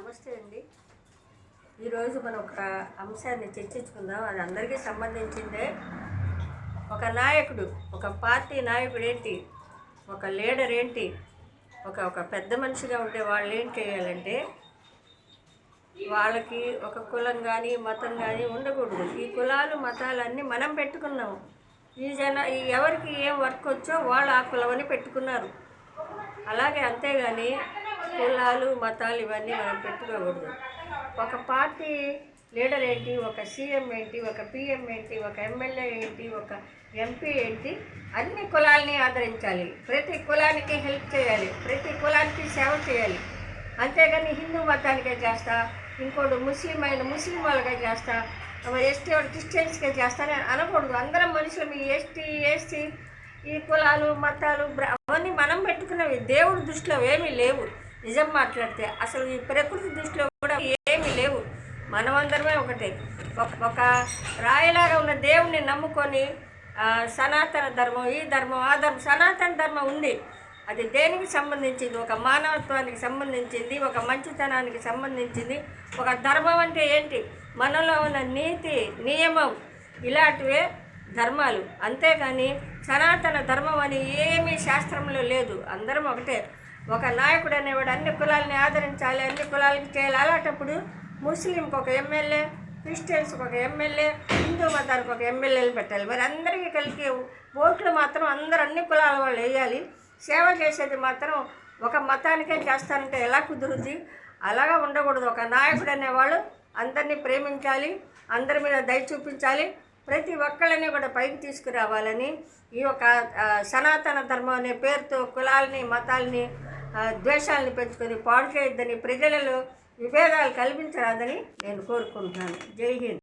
నమస్తే అండి. ఈరోజు మనం ఒక అంశాన్ని చర్చించుకుందాం. అది అందరికీ సంబంధించిందే. ఒక నాయకుడు, ఒక పార్టీ నాయకుడు ఏంటి, ఒక లీడర్ ఏంటి, ఒక పెద్ద మనిషిగా ఉంటే వాళ్ళు ఏం చేయాలంటే, వాళ్ళకి ఒక కులం కానీ మతం కానీ ఉండకూడదు. ఈ కులాలు మతాలు అన్నీ మనం పెట్టుకున్నాము. ఎవరికి ఏం వర్క్ వచ్చో వాళ్ళు ఆ కులం అని పెట్టుకున్నారు. అలాగే అంతేగాని కులాలు మతాలు ఇవన్నీ మనం పెట్టుకోకూడదు. ఒక పార్టీ లీడర్ ఏంటి, ఒక సీఎం ఏంటి, ఒక పిఎం ఏంటి, ఒక ఎమ్మెల్యే ఏంటి, ఒక ఎంపీ ఏంటి, అన్ని కులాలని ఆదరించాలి. ప్రతి కులానికి హెల్ప్ చేయాలి, ప్రతి కులానికి సేవ చేయాలి. అంతేగాని హిందూ మతానికే చేస్తా, ఇంకోటి ముస్లిం వాళ్ళకే చేస్తా, ఎస్టీ వాడు క్రిస్టియన్స్కే చేస్తానని అనకూడదు. అందరం మనుషులు, మీ ఎస్సీ ఈ కులాలు మతాలు అవన్నీ మనం పెట్టుకున్నవి. దేవుడి దృష్టిలో ఏమీ లేవు. నిజం మాట్లాడితే అసలు ఈ ప్రకృతి దృష్టిలో కూడా ఏమీ లేవు. మనమందరమే ఒకటే. ఒక రాయిలాగా ఉన్న దేవుణ్ణి నమ్ముకొని సనాతన ధర్మం, ఈ ధర్మం ఆ ధర్మం, సనాతన ధర్మం ఉంది. అది దేనికి సంబంధించింది? ఒక మానవత్వానికి సంబంధించింది, ఒక మంచితనానికి సంబంధించింది. ఒక ధర్మం అంటే ఏంటి? మనలో ఉన్న నీతి నియమం ఇలాంటివే ధర్మాలు. అంతేగాని సనాతన ధర్మం అని ఏమీ శాస్త్రంలో లేదు. అందరం ఒకటే. ఒక నాయకుడు అనేవాడు అన్ని కులాలని ఆదరించాలి, అన్ని కులాలకి చేయాలి. అలాంటప్పుడు ముస్లింకి ఒక ఎమ్మెల్యే, క్రిస్టియన్స్కి ఒక ఎమ్మెల్యే, హిందూ మతానికి ఒక ఎమ్మెల్యేలు పెట్టాలి. మరి అందరికీ కలిగి ఓట్లు మాత్రం అందరూ అన్ని కులాల వాళ్ళు వేయాలి. సేవ చేసేది మాత్రం ఒక మతానికే చేస్తానంటే ఎలా కుదురుద్ది? అలాగా ఉండకూడదు. ఒక నాయకుడు అనేవాళ్ళు అందరినీ ప్రేమించాలి, అందరి మీద దయ చూపించాలి, ప్రతి ఒక్కళ్ళని కూడా పైకి తీసుకురావాలని, ఈ యొక్క సనాతన ధర్మం అనే పేరుతో కులాలని మతాలని ద్వేషాలని పెంచుకొని పాడు చేయొద్దని, ప్రజలలో విభేదాలు కల్పించరాదని నేను కోరుకుంటున్నాను. జై హింద్.